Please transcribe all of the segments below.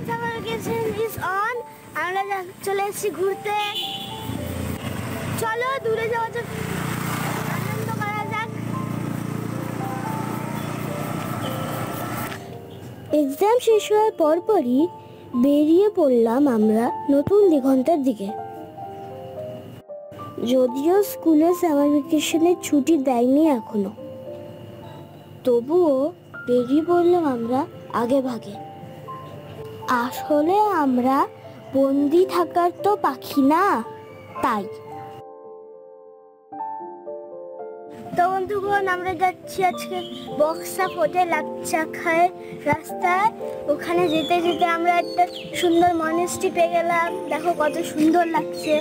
Summer vacation is on. আমরা চলে এসেছি ঘুরতে। চলো দূরে যাওয়া যাক, আনন্দ করা যাক। এক্সাম শেষ হওয়ার পরপরই বেরিয়ে পড়লাম আমরা নতুন দিগন্তের দিকে। যদিও স্কুলে সামার ভ্যাকেশনের ছুটি দেয়নি এখনো, তবুও বেরিয়ে পড়লাম আমরা আগে ভাগে। আসলে আমরা বন্দি থাকার তো পাখি না, তাই। তো বন্ধুগণ, আমরা যাচ্ছি আজকে বক্সা ফোর্টে লাপচা খায় রাস্তায়। ওখানে যেতে যেতে আমরা একটা সুন্দর মনেস্ট্রি পেয়ে গেলাম। দেখো কত সুন্দর লাগছে।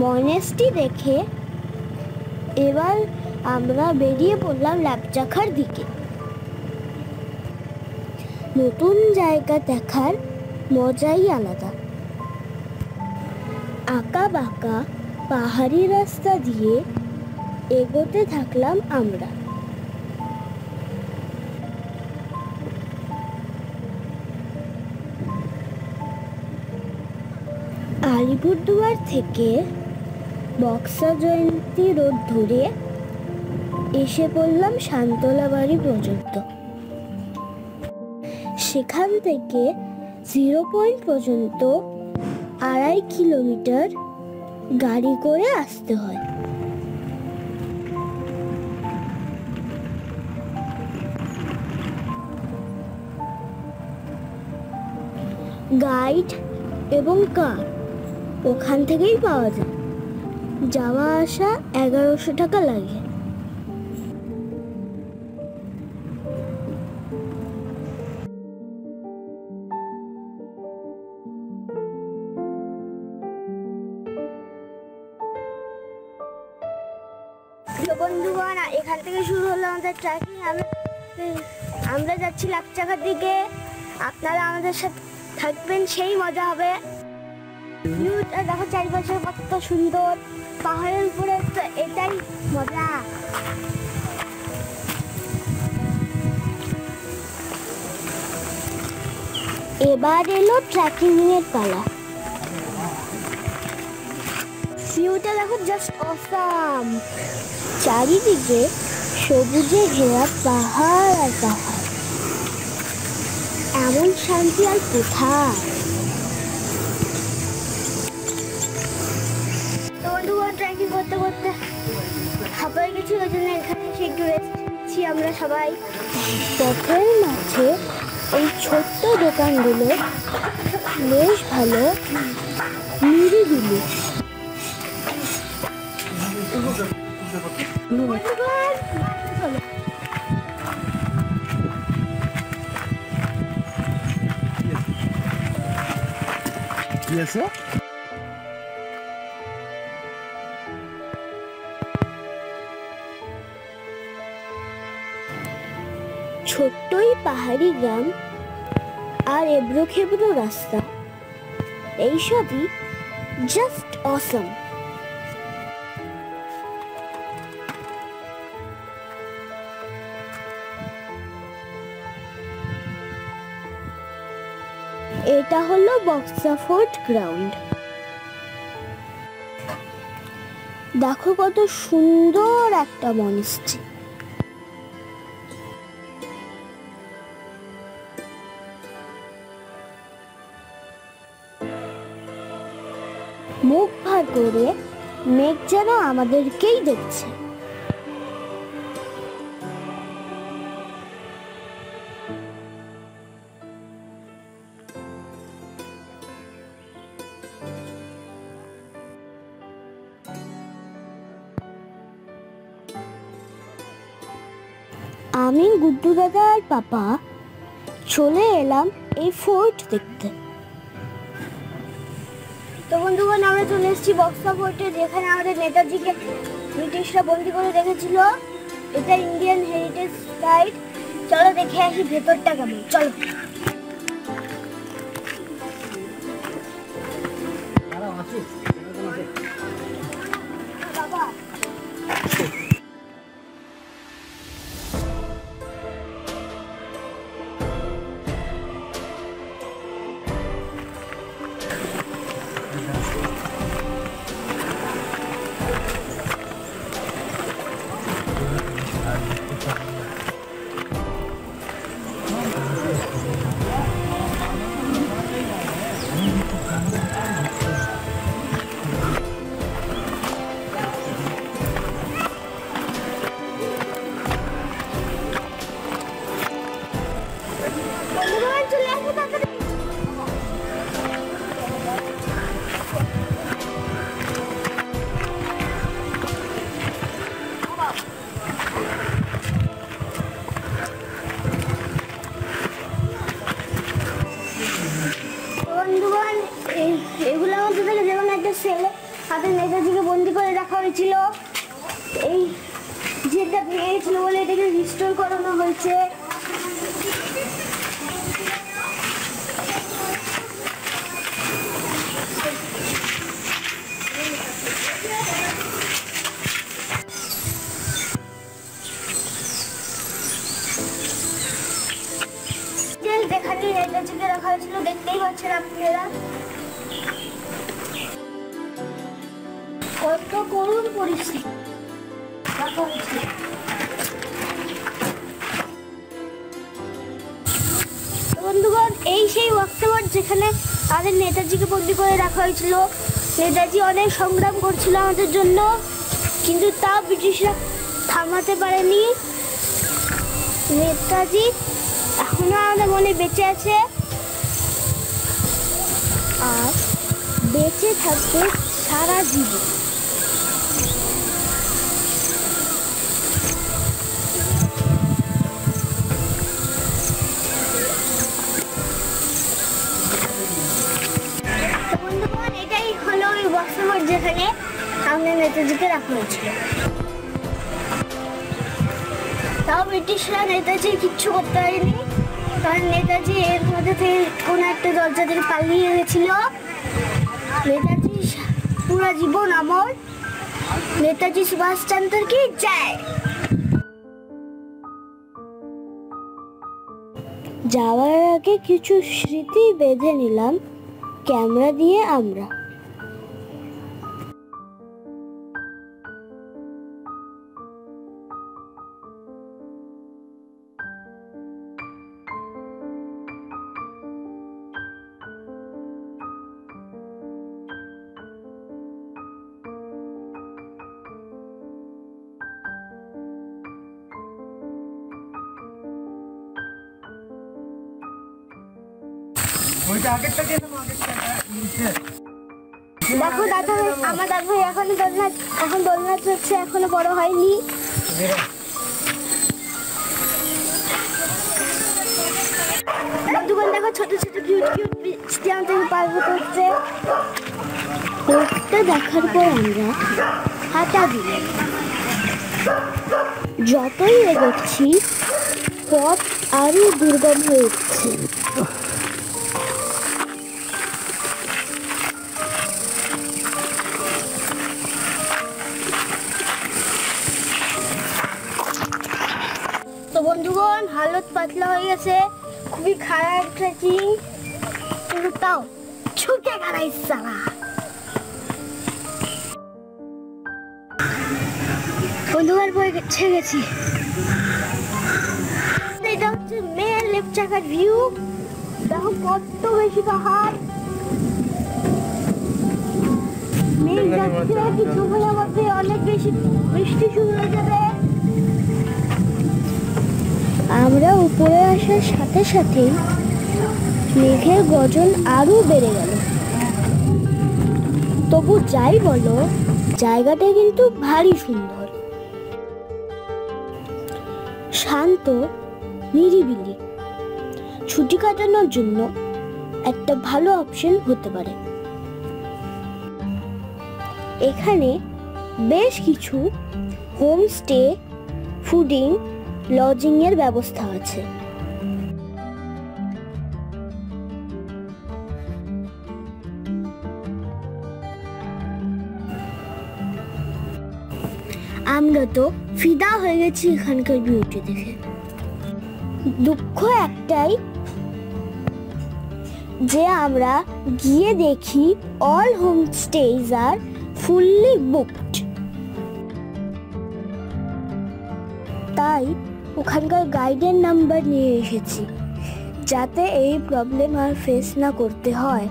মনেস্ট্রি দেখে এবার আমরা বেরিয়ে পড়লাম ল্যাপচাখার দিকে। নতুন জায়গা দেখার মজাই আলাদা। আঁকা বাঁকা পাহাড়ি রাস্তা দিয়ে এগোতে থাকলাম আমরা। আলিপুরদুয়ার থেকে বক্সা জয়ন্তী রোড ধরে এসে পড়লাম শান্তলা বাড়ি পর্যন্ত। সেখান থেকে 0 পয়েন্ট পর্যন্ত 2.5 কিলোমিটার গাড়ি করে আসতে হয়। গাইড এবং কার ওখান থেকেই পাওয়া যায়। যাওয়া আসা 1100 টাকা লাগে। বন্ধুগণ, এখান থেকে শুরু হলো আমাদের ট্রেকিং। আমরা যাচ্ছি লাপচাখার দিকে। আপনারা আমাদের সাথে থাকবেন, সেই মজা হবে। দেখো চারিপাশে কত সুন্দর, পাহাড়ের উপরে তো এটাই মজা। এবার এলো ট্রেকিং এর পালা। ভিউটা দেখো, জাস্ট অসাম। চারিদিকে সবুজে ঘেরা পাহাড় আর পাহাড়। এমন শান্তি আর কোথায়। তো বন্ধুগণ, ট্রেকিং করতে করতে হাঁপায়ে গেছি, ওই জন্য এখানে এসে একটু রেস্ট নিচ্ছি আমরা সবাই। পথের মাঝে এই ছোট্ট দোকানগুলো বেশ ভালো, নিরিবিলি। Yes, sir. ছোট্টই পাহাড়ি গ্রাম আর এবড়ো খেবড়ো রাস্তা, এইসবই জাস্ট অসম। এটা হলো বক্সা ফোর্ট গ্রাউন্ড। দেখো কত সুন্দর একটা মনেস্ট্রি। মুখ ভার করে মেঘ যেন আমাদেরকেই দেখছে। আমি, গুড্ডু দাদা আর পাপা চলে এলাম এই ফোর্ট দেখতে। আমরা চলে এসেছি বক্সা ফোর্টে, যেখানে আমাদের নেতাজিকে ব্রিটিশরা বন্দি করে রেখেছিল। এটা ইন্ডিয়ান হেরিটেজ সাইট। চলো দেখে আসি ভেতরটা কেমন। চলো। বাবা চলে আসো তাড়াতাড়ি। বন্ধুগণ, এগুলোর মধ্যে থেকে যেমন একটা ছেলে হাতে নেতাজিকে বন্দি করে রাখা হয়েছিল। এই যেটা ভেঙেছিল বলে এটাকে রিস্টোর করানো হয়েছে। যেখানে নেতাজিকে রাখা হয়েছিল দেখতেই পাচ্ছেন আপনারা। কত করুণ পরিস্থিতি রাখা হয়েছিল। বন্ধুগণ, এই সেই ওয়াক্তবার যেখানে আমাদের নেতাজিকে বন্দি করে রাখা হয়েছিল। নেতাজি অনেক সংগ্রাম করছিল আমাদের জন্য, কিন্তু তা ব্রিটিশরা থামাতে পারেনি। নেতাজি এখনো আমাদের মনে বেঁচে আছে আর বেঁচে থাকবে সারা জীবন। বন্ধুগণ, এটাই হলো ওই বক্সফোর্ট যেখানে আমাদের নেতাজিকে রাখা হয়েছিল। তাও ব্রিটিশরা নেতাজি কিচ্ছু করতে পারেনি, কারণ নেতাজি এর মধ্যে থেকে কোনো একটা দরজা থেকে পালিয়ে গেছিল। নেতাজি পুরো জীবন অমর। নেতাজি সুভাষচন্দ্র কি জয়। যাওয়ার আগে কিছু স্মৃতি বেঁধে নিলাম ক্যামেরা দিয়ে আমরা। দেখো দাদা, আমার দাদু এখন দোলনা চলছে, এখনো বড় হয়নি। বন্ধুগণ দেখো, ছোট ছোট কিউট কিউট বৃষ্টি আমাদের পার্বত করছে। ফোর্টটা দেখার পর আমরা হাঁটা দিলাম। যতই এগোচ্ছি পথ আরো দুর্গম হয়ে উঠছে। তো বন্ধুগণ, হালত পাতলা হয়ে গেছে, খুবই খারাপ ট্রেকিং, কিন্তু তাও ছুটে গেলা ইচ্ছা না। বন্ধুগণ, পৌঁছে গেছি। এটা হচ্ছে মেন লেফট চাকার ভিউ। দেখো কত বেশি পাহাড়। মেঘ যাচ্ছে, কিছুক্ষণের মধ্যে অনেক বেশি বৃষ্টি শুরু হয়ে যাবে। আমরা উপরে আসার সাথে সাথেই মেঘের গর্জন আরো বেড়ে গেল। তবু যাই বলো, জায়গাটা কিন্তু ভারী সুন্দর, শান্ত, নিরিবিলি। ছুটি কাটানোর জন্য একটা ভালো অপশন হতে পারে। এখানে বেশ কিছু হোমস্টে, ফুডিং, লজিংয়ের ব্যবস্থা আছে। আমরা তো ফিদা হয়ে গেছি এখানকার বিউটি দেখে। দুঃখ একটাই যে আমরা গিয়ে দেখি অল হোমস্টেজ আর ফুললি বুকড। তাই ওখানকার গাইডের নাম্বার নিয়ে এসেছি, যাতে এই প্রবলেম আর ফেস না করতে হয়।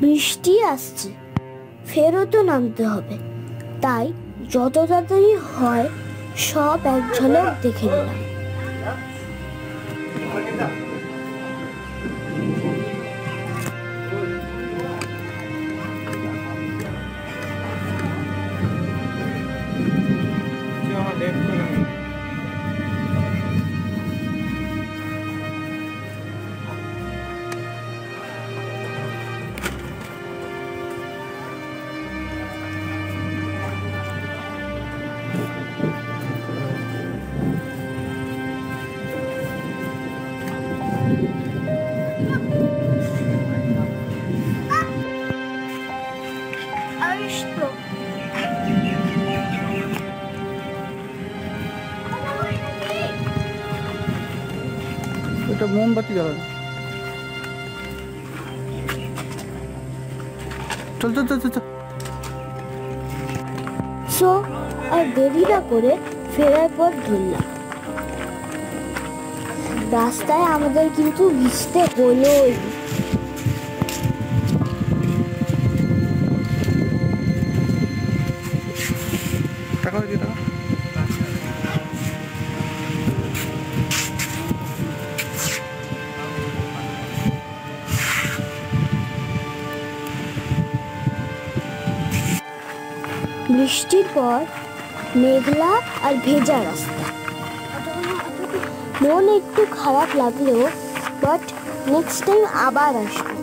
বৃষ্টি আসছে, ফেরতও নামতে হবে, তাই যত তাড়াতাড়ি হয় সব এক ঝলক দেখে নিলাম। এটা মোমবাতি জ্বালানো। চল চল চল চল। সো আর দেরি না করে ফেরার পর ধরলাম। রাস্তায় আমাদের কিন্তু ভিজতে হলোই। টাকা দিয়ে টাকা। বৃষ্টির পর মেঘলা আর ভেজা রাস্তা। মন একটু খারাপ লাগলেও বাট নেক্সট টাইম আবার আসবো।